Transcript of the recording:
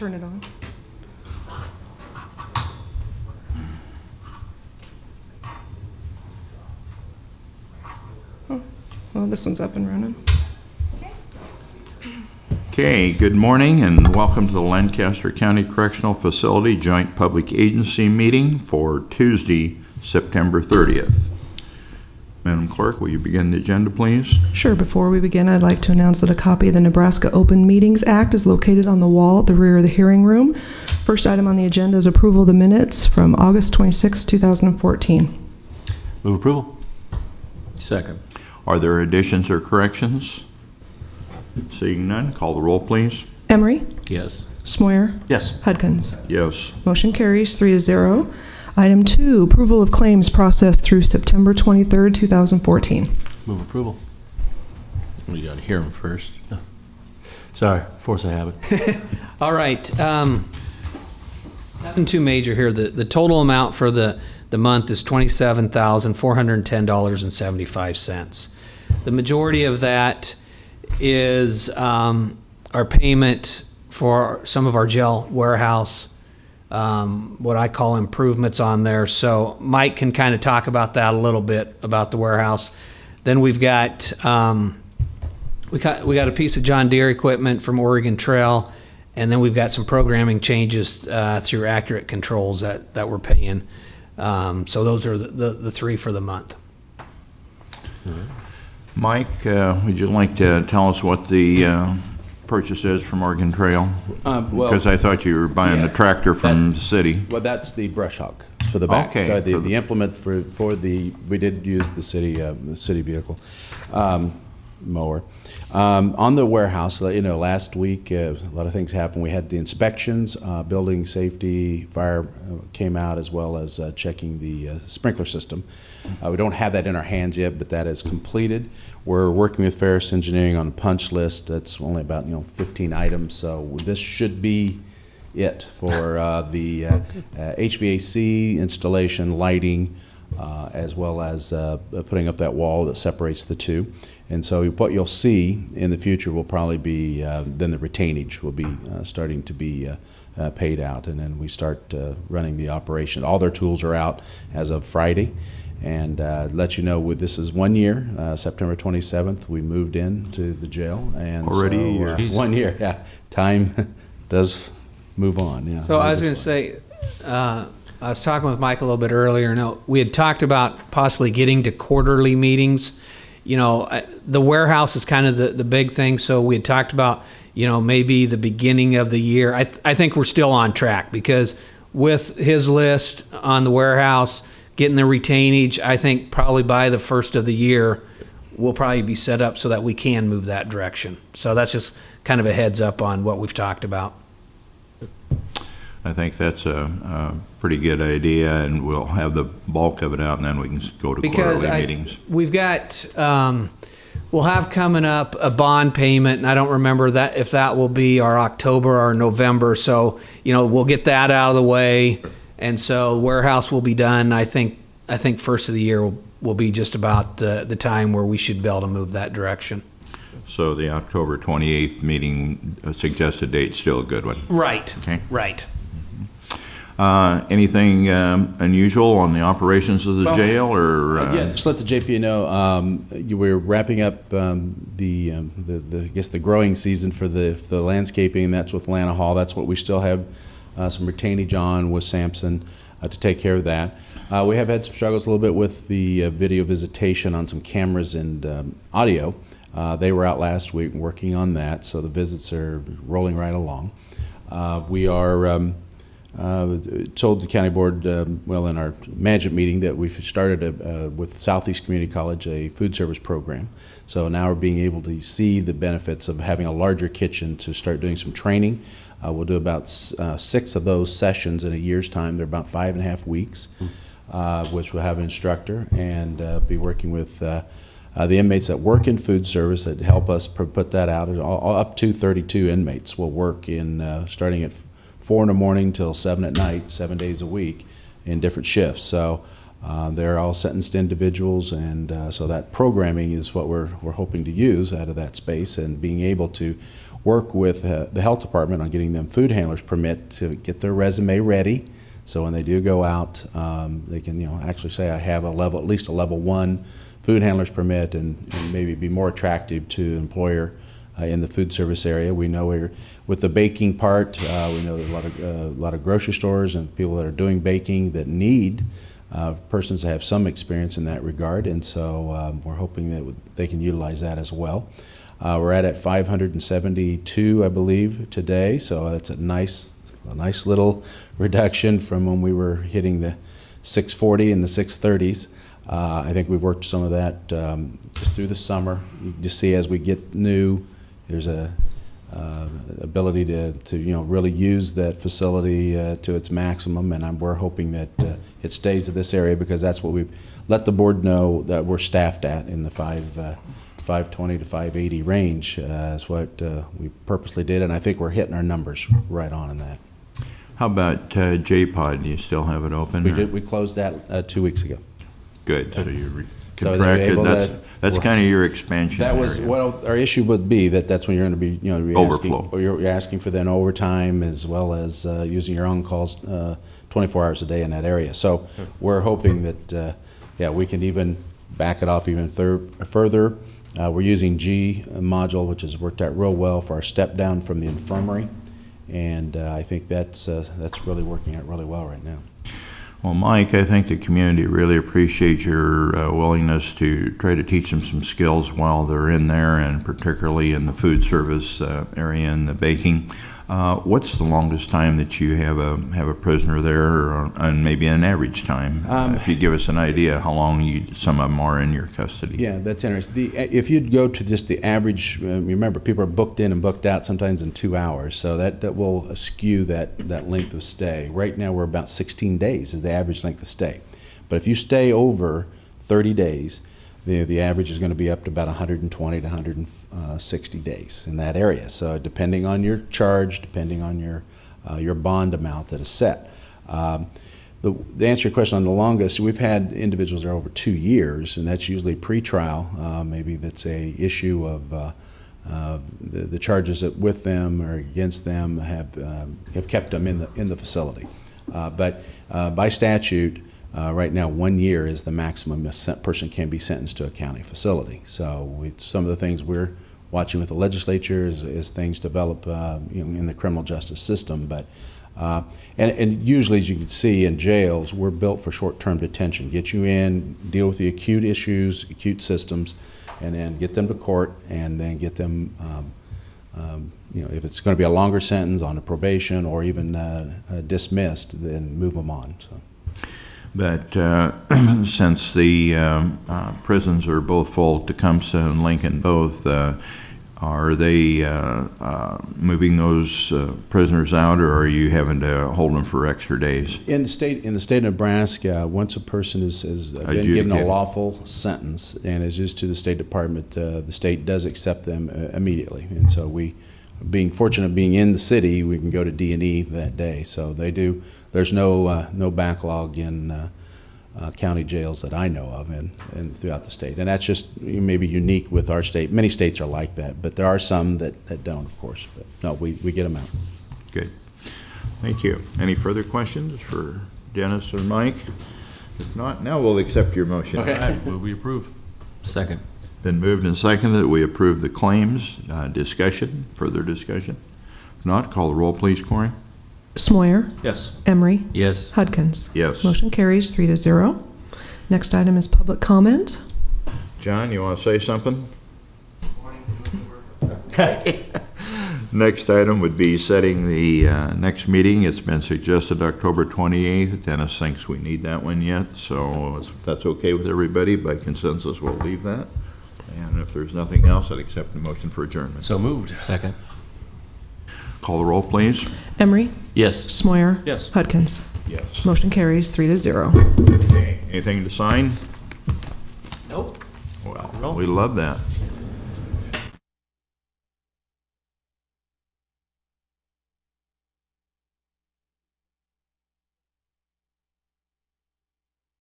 turn it on. Oh, well, this one's up and running. Okay, good morning and welcome to the Lancaster County Correctional Facility Joint Public Agency meeting for Tuesday, September 30th. Madam Clerk, will you begin the agenda, please? Sure. Before we begin, I'd like to announce that a copy of the Nebraska Open Meetings Act is located on the wall at the rear of the hearing room. First item on the agenda is approval of the minutes from August 26, 2014. Move approval. Second. Are there additions or corrections? Seeing none, call the roll, please. Emery? Yes. Smoyer? Yes. Hudkins? Yes. Motion carries 3-0. Item 2, approval of claims processed through September 23, 2014. Move approval. We got to hear them first. Sorry, force of habit. All right. Nothing too major here. The total amount for the month is $27,410.75. The majority of that is our payment for some of our jail warehouse, what I call improvements on there. So Mike can kind of talk about that a little bit about the warehouse. Then we've got we got a piece of John Deere equipment from Oregon Trail, and then we've got some programming changes through Accurate Controls that we're paying. So those are the three for the month. Mike, would you like to tell us what the purchase is from Oregon Trail? Because I thought you were buying a tractor from the city. Well, that's the brush hog for the back. Okay. So the implement for the, we did use the city vehicle mower. On the warehouse, last week a lot of things happened. We had the inspections, building safety, fire came out, as well as checking the sprinkler system. We don't have that in our hands yet, but that is completed. We're working with Ferris Engineering on a punch list. That's only about 15 items, so this should be it for the HVAC installation, lighting, as well as putting up that wall that separates the two. And so what you'll see in the future will probably be then the retainage will be starting to be paid out, and then we start running the operation. All their tools are out as of Friday. And let you know, this is 1 year, September 27th, we moved into the jail. And already so, a year. 1 year, yeah. Time does move on, yeah. So I was going to say, I was talking with Mike a little bit earlier. We had talked about possibly getting to quarterly meetings. The warehouse is kind of the big thing. So we had talked about, maybe the beginning of the year. I think we're still on track, because with his list on the warehouse, getting the retainage, I think probably by the first of the year, we'll probably be set up so that we can move that direction. So that's just kind of a heads up on what we've talked about. I think that's a pretty good idea, and we'll have the bulk of it out, and then we can go to quarterly meetings. We've got, we'll have coming up a bond payment, and I don't remember that if that will be our October or November. So, we'll get that out of the way. And so warehouse will be done. I think first of the year will be just about the time where we should be able to move that direction. So the October 28th meeting suggested date's still a good one. Right. Okay. Right. Anything unusual on the operations of the jail, or? Yeah, just let the JPA know we're wrapping up the growing season for the landscaping. That's with Lana Hall. That's what we still have. Some retainage on with Sampson to take care of that. We have had some struggles a little bit with the video visitation on some cameras and audio. They were out last week working on that, so the visits are rolling right along. We are told the county board, in our management meeting, that we've started with Southeast Community College a food service program. So now we're being able to see the benefits of having a larger kitchen to start doing some training. We'll do about 6 of those sessions in a year's time. They're about 5.5 weeks, which will have an instructor, and be working with the inmates that work in food service that help us put that out. Up to 32 inmates will work in starting at 4 in the morning till 7 at night, 7 days a week in different shifts. So they're all sentenced individuals, and so that programming is what we're hoping to use out of that space, and being able to work with the health department on getting them food handlers permit to get their resume ready. So when they do go out, they can, actually say, I have at least a level 1 food handler's permit, and maybe be more attractive to employer in the food service area. We know with the baking part, we know there's a lot of grocery stores and people that are doing baking that need persons that have some experience in that regard, and so we're hoping that they can utilize that as well. We're at 572, I believe, today, so that's a nice little reduction from when we were hitting the 640 and the 630s. I think we've worked some of that just through the summer. You just see as we get new, there's a ability to really use that facility to its maximum, and we're hoping that it stays to this area, because that's what we've let the board know that we're staffed at in the 520 to 580 range. Is what we purposely did, and I think we're hitting our numbers right on in that. How about JPA? Do you still have it open? We closed that 2 weeks ago. Good. So you're So they're contracted. able That's kind of your expansion That was area. what our issue would be. That's when you're going to be, be Overflow. asking, or you're asking for then overtime, as well as using your own calls 24 hours a day in that area. So we're hoping that we can even back it off even further. We're using G module, which has worked out real well for our step down from the infirmary, and I think that's really working out really well right now. Well, Mike, I think the community really appreciates your willingness to try to teach them some skills while they're in there, and particularly in the food service area and the baking. What's the longest time that you have a prisoner there, and maybe an average time? If you give us an idea how long some of them are in your custody. Yeah, that's interesting. If you'd go to just the average, remember, people are booked in and booked out sometimes in 2 hours, so that will skew that length of stay. Right now we're about 16 days is the average length of stay. But if you stay over 30 days, the average is going to be up to about 120 to 160 days in that area. So depending on your charge, depending on your bond amount that is set. To answer your question on the longest, we've had individuals that are over 2 years, and that's usually pre-trial. Maybe that's a issue of the charges that with them or against them have kept them in the facility. But by statute, right now, 1 year is the maximum a person can be sentenced to a county facility. So some of the things we're watching with the legislature is things develop in the criminal justice system. But and usually, as you can see in jails, we're built for short-term detention. Get you in, deal with the acute issues, acute systems, and then get them to court, and then get them if it's going to be a longer sentence on a probation or even dismissed, then move them on. So. But since the prisons are both full, Tecumseh and Lincoln both, are they moving those prisoners out, or are you having to hold them for extra days? In the state of Nebraska, once a person has been given a lawful sentence and is just to the State Department, the state does accept them immediately. And so being fortunate being in the city, we can go to D&E that day. So they do. There's no backlog in county jails that I know of and throughout the state. And that's just maybe unique with our state. Many states are like that, but there are some that don't, of course. But no, we get them out. Good. Thank you. Any further questions for Dennis or Mike? If not, now we'll accept your motion. Okay. Move we approve. Second. Been moved and seconded that we approve the claims. Further discussion? If not, call the roll, please, Corey. Smoyer. Yes. Emery. Yes. Hudkins. Yes. Motion carries 3-0. Next item is public comment. John, you want to say something? Next item would be setting the next meeting. It's been suggested October 28th. Dennis thinks we need that one yet, so if that's okay with everybody, by consensus, we'll leave that. And if there's nothing else, I'd accept the motion for adjournment. So moved. Second. Call the roll, please. Emery. Yes. Smoyer. Yes. Hudkins. Yes. Motion carries 3-0. Okay. Anything to sign? Nope. Well, we love that.